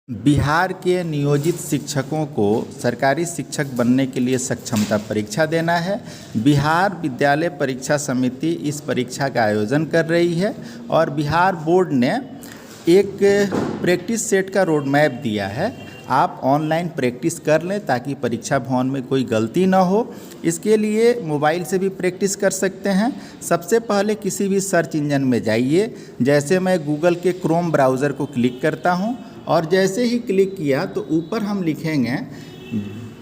बिहार के नियोजित शिक्षकों को सरकारी शिक्षक बनने के लिए सक्षमता परीक्षा देना है। बिहार विद्यालय परीक्षा समिति इस परीक्षा का आयोजन कर रही है और बिहार बोर्ड ने एक प्रैक्टिस सेट का रोड मैप दिया है। आप ऑनलाइन प्रैक्टिस कर लें ताकि परीक्षा भवन में कोई गलती ना हो। इसके लिए मोबाइल से भी प्रैक्टिस कर सकते हैं। सबसे पहले किसी भी सर्च इंजन में जाइए। जैसे मैं गूगल के क्रोम ब्राउज़र को क्लिक करता हूं और जैसे ही क्लिक किया तो ऊपर हम लिखेंगे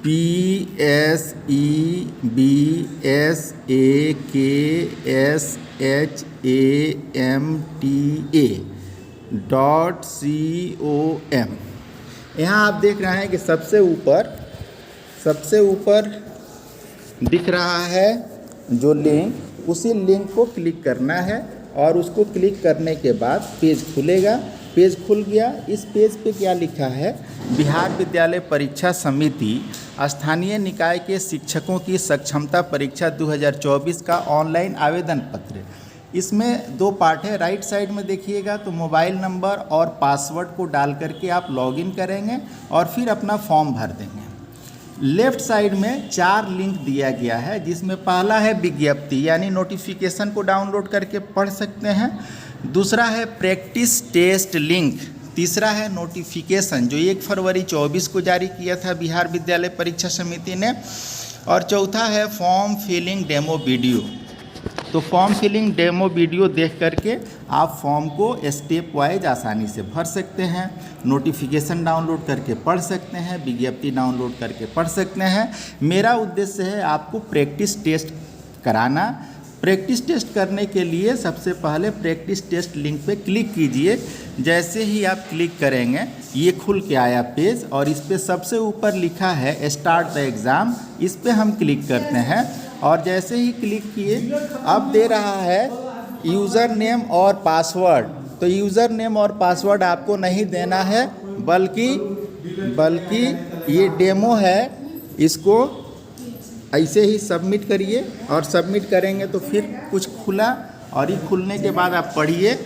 PSEBSAKSHAMTA.com। यहाँ आप देख रहे हैं कि सबसे ऊपर दिख रहा है जो लिंक, उसी लिंक को क्लिक करना है और उसको क्लिक करने के बाद पेज खुलेगा। पेज खुल गया। इस पेज पे क्या लिखा है? बिहार विद्यालय परीक्षा समिति स्थानीय निकाय के शिक्षकों की सक्षमता परीक्षा 2024 का ऑनलाइन आवेदन पत्र। इसमें दो पार्ट है। राइट साइड में देखिएगा तो मोबाइल नंबर और पासवर्ड को डाल करके आप लॉगिन करेंगे और फिर अपना फॉर्म भर देंगे। लेफ़्ट साइड में 4 लिंक दिया गया है, जिसमें पहला है विज्ञप्ति यानी नोटिफिकेशन को डाउनलोड करके पढ़ सकते हैं। दूसरा है प्रैक्टिस टेस्ट लिंक। तीसरा है नोटिफिकेशन जो 1 फरवरी 24 को जारी किया था बिहार विद्यालय परीक्षा समिति ने। और चौथा है फॉर्म फिलिंग डेमो वीडियो। तो फॉर्म फिलिंग डेमो वीडियो देख करके आप फॉर्म को स्टेप वाइज आसानी से भर सकते हैं। नोटिफिकेशन डाउनलोड करके पढ़ सकते हैं, विज्ञप्ति डाउनलोड करके पढ़ सकते हैं। मेरा उद्देश्य है आपको प्रैक्टिस टेस्ट कराना। प्रैक्टिस टेस्ट करने के लिए सबसे पहले प्रैक्टिस टेस्ट लिंक पे क्लिक कीजिए। जैसे ही आप क्लिक करेंगे ये खुल के आया पेज और इस पे सबसे ऊपर लिखा है स्टार्ट द एग्ज़ाम। इस पे हम क्लिक करते हैं और जैसे ही क्लिक किए अब दे रहा है यूज़र नेम और पासवर्ड। तो यूज़र नेम और पासवर्ड आपको नहीं देना है, बल्कि ये डेमो है, इसको ऐसे ही सबमिट करिए। और सबमिट करेंगे तो फिर कुछ खुला और ये खुलने के बाद आप पढ़िए।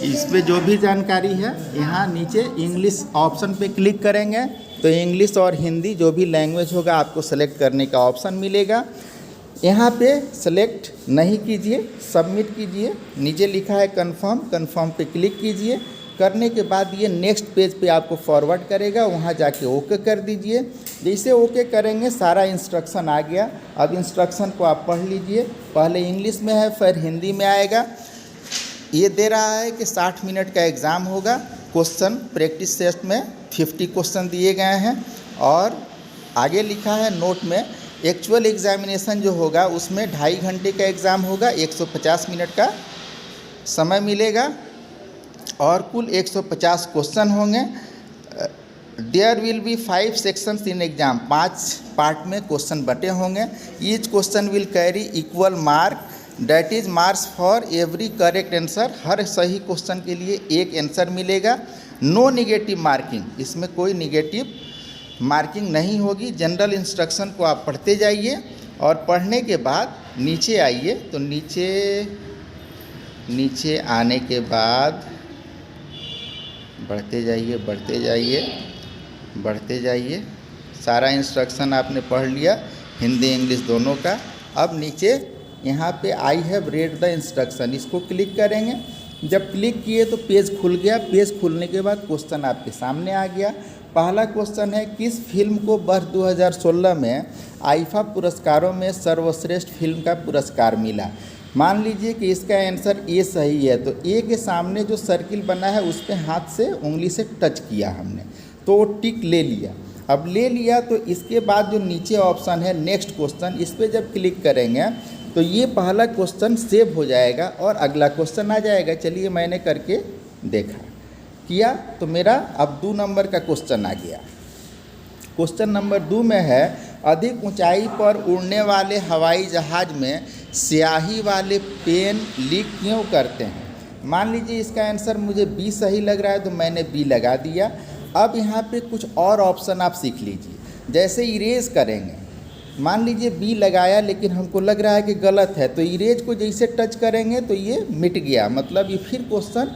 इस पे जो भी जानकारी है यहाँ नीचे इंग्लिश ऑप्शन पे क्लिक करेंगे तो इंग्लिश और हिंदी जो भी लैंग्वेज होगा आपको सेलेक्ट करने का ऑप्शन मिलेगा। यहाँ पे सेलेक्ट नहीं कीजिए, सबमिट कीजिए। नीचे लिखा है कन्फर्म पे क्लिक कीजिए। करने के बाद ये नेक्स्ट पेज पे आपको फॉरवर्ड करेगा, वहाँ जाके ओके कर दीजिए। जैसे ओके करेंगे सारा इंस्ट्रक्शन आ गया। अब इंस्ट्रक्शन को आप पढ़ लीजिए। पहले इंग्लिश में है, फिर हिंदी में आएगा। ये दे रहा है कि 60 मिनट का एग्ज़ाम होगा। क्वेश्चन प्रैक्टिस टेस्ट में 50 क्वेश्चन दिए गए हैं और आगे लिखा है नोट में एक्चुअल एग्जामिनेशन जो होगा उसमें 2.5 घंटे का एग्ज़ाम होगा। 150 मिनट का समय मिलेगा और कुल 150 क्वेश्चन होंगे। There will be 5 sections in exam. 5 part में क्वेश्चन बटे होंगे। Each question will carry equal mark, that is marks for every correct answer. हर सही क्वेश्चन के लिए एक आंसर मिलेगा। नो निगेटिव मार्किंग, इसमें कोई निगेटिव मार्किंग नहीं होगी। जनरल इंस्ट्रक्शन को आप पढ़ते जाइए और पढ़ने के बाद नीचे आइए। तो नीचे आने के बाद बढ़ते जाइए। सारा इंस्ट्रक्शन आपने पढ़ लिया, हिंदी इंग्लिश दोनों का। अब नीचे यहाँ पे I have read the instruction, इसको क्लिक करेंगे। जब क्लिक किए तो पेज खुल गया। पेज खुलने के बाद क्वेश्चन आपके सामने आ गया। पहला क्वेश्चन है किस फिल्म को वर्ष 2016 में आईफा पुरस्कारों में सर्वश्रेष्ठ फिल्म का पुरस्कार मिला? मान लीजिए कि इसका आंसर ए सही है, तो ए के सामने जो सर्किल बना है उस पर हाथ से उंगली से टच किया हमने, तो वो टिक ले लिया। अब ले लिया तो इसके बाद जो नीचे ऑप्शन है नेक्स्ट क्वेश्चन, इस पर जब क्लिक करेंगे तो ये पहला क्वेश्चन सेव हो जाएगा और अगला क्वेश्चन आ जाएगा। चलिए मैंने करके किया तो मेरा अब 2 नंबर का क्वेश्चन आ गया। क्वेश्चन नंबर 2 में है अधिक ऊंचाई पर उड़ने वाले हवाई जहाज़ में स्याही वाले पेन लीक क्यों करते हैं? मान लीजिए इसका आंसर मुझे बी सही लग रहा है तो मैंने बी लगा दिया। अब यहाँ पे कुछ और ऑप्शन आप सीख लीजिए। जैसे इरेज करेंगे, मान लीजिए बी लगाया लेकिन हमको लग रहा है कि गलत है, तो इरेज को जैसे टच करेंगे तो ये मिट गया, मतलब ये फिर क्वेश्चन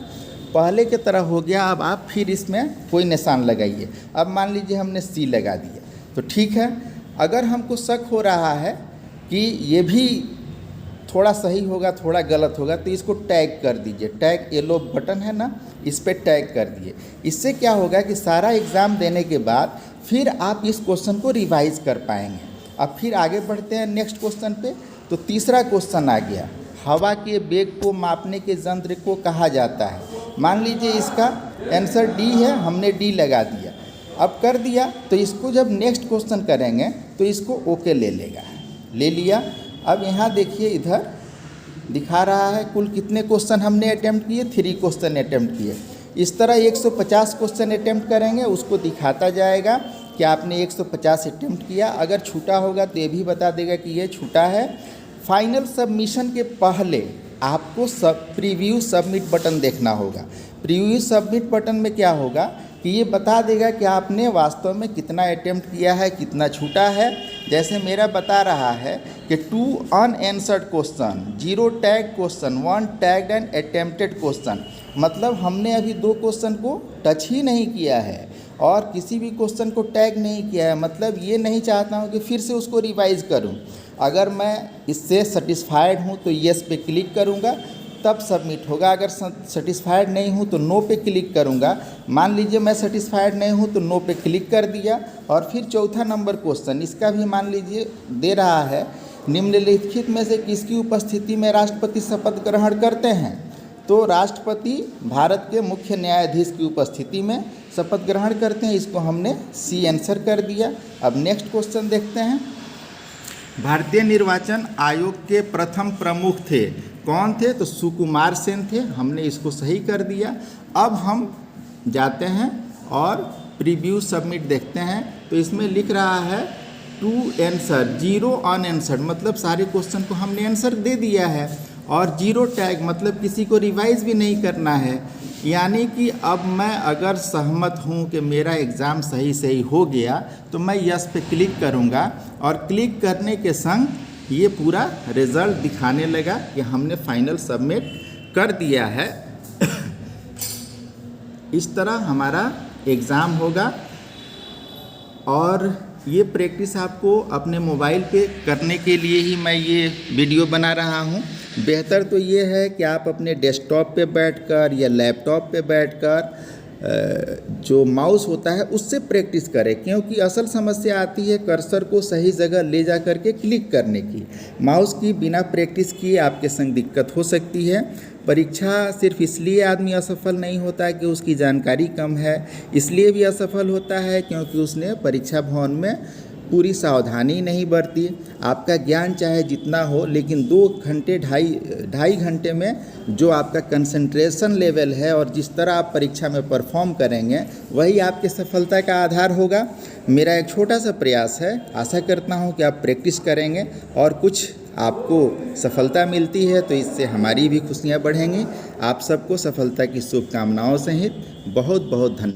पहले की तरह हो गया। अब आप फिर इसमें कोई निशान लगाइए। अब मान लीजिए हमने सी लगा दिया तो ठीक है। अगर हमको शक हो रहा है कि ये भी थोड़ा सही होगा थोड़ा गलत होगा तो इसको टैग कर दीजिए। टैग येलो बटन है ना, इस पर टैग कर दिए। इससे क्या होगा कि सारा एग्ज़ाम देने के बाद फिर आप इस क्वेश्चन को रिवाइज कर पाएंगे। अब फिर आगे बढ़ते हैं नेक्स्ट क्वेश्चन पे। तो तीसरा क्वेश्चन आ गया, हवा के वेग को मापने के यंत्र को कहा जाता है। मान लीजिए इसका आंसर डी है, हमने डी लगा दिया। अब कर दिया तो इसको जब नेक्स्ट क्वेश्चन करेंगे तो इसको ओके ले लेगा, ले लिया। अब यहाँ देखिए इधर दिखा रहा है कुल कितने क्वेश्चन हमने अटेम्प्ट किए, 3 क्वेश्चन अटेम्प्ट किए। इस तरह 150 क्वेश्चन अटेम्प्ट करेंगे, उसको दिखाता जाएगा कि आपने 150 अटेम्प्ट किया। अगर छूटा होगा तो ये भी बता देगा कि ये छूटा है। फाइनल सबमिशन के पहले आपको प्रीव्यू सबमिट बटन देखना होगा। प्रीव्यू सबमिट बटन में क्या होगा कि ये बता देगा कि आपने वास्तव में कितना अटेम्प्ट किया है, कितना छूटा है। जैसे मेरा बता रहा है कि 2 unanswered question, 0 tag question, 1 tagged and attempted question. मतलब हमने अभी 2 क्वेश्चन को टच ही नहीं किया है और किसी भी क्वेश्चन को टैग नहीं किया है। मतलब ये नहीं चाहता हूँ कि फिर से उसको रिवाइज़ करूँ। अगर मैं इससे सेटिस्फाइड हूँ तो येस पे क्लिक करूँगा, तब सबमिट होगा। अगर सेटिस्फाइड नहीं हूँ तो नो पे क्लिक करूँगा। मान लीजिए मैं सेटिस्फाइड नहीं हूँ तो नो पे क्लिक कर दिया। और फिर चौथा नंबर क्वेश्चन, इसका भी मान लीजिए दे रहा है, निम्नलिखित में से किसकी उपस्थिति में राष्ट्रपति शपथ ग्रहण करते हैं। तो राष्ट्रपति भारत के मुख्य न्यायाधीश की उपस्थिति में शपथ ग्रहण करते हैं। इसको हमने सी आंसर कर दिया। अब नेक्स्ट क्वेश्चन देखते हैं। भारतीय निर्वाचन आयोग के प्रथम प्रमुख थे, कौन थे? तो सुकुमार सेन थे, हमने इसको सही कर दिया। अब हम जाते हैं और प्रीव्यू सबमिट देखते हैं। तो इसमें लिख रहा है 2 आंसर, 0 अनआंसर्ड, मतलब सारे क्वेश्चन को हमने आंसर दे दिया है। और 0 टैग मतलब किसी को रिवाइज भी नहीं करना है। यानी कि अब मैं अगर सहमत हूँ कि मेरा एग्ज़ाम सही हो गया तो मैं यस पे क्लिक करूँगा और क्लिक करने के संग ये पूरा रिज़ल्ट दिखाने लगा कि हमने फाइनल सबमिट कर दिया है। इस तरह हमारा एग्ज़ाम होगा। और ये प्रैक्टिस आपको अपने मोबाइल पे करने के लिए ही मैं ये वीडियो बना रहा हूँ। बेहतर तो ये है कि आप अपने डेस्कटॉप पे बैठकर या लैपटॉप पे बैठकर जो माउस होता है उससे प्रैक्टिस करें, क्योंकि असल समस्या आती है कर्सर को सही जगह ले जा कर के क्लिक करने की। माउस की बिना प्रैक्टिस किए आपके संग दिक्कत हो सकती है। परीक्षा सिर्फ इसलिए आदमी असफल नहीं होता कि उसकी जानकारी कम है, इसलिए भी असफल होता है क्योंकि उसने परीक्षा भवन में पूरी सावधानी नहीं बरती। आपका ज्ञान चाहे जितना हो, लेकिन 2 घंटे ढाई घंटे में जो आपका कंसंट्रेशन लेवल है और जिस तरह आप परीक्षा में परफॉर्म करेंगे वही आपके सफलता का आधार होगा। मेरा एक छोटा सा प्रयास है, आशा करता हूँ कि आप प्रैक्टिस करेंगे और कुछ आपको सफलता मिलती है तो इससे हमारी भी खुशियाँ बढ़ेंगी। आप सबको सफलता की शुभकामनाओं सहित बहुत बहुत धन्यवाद।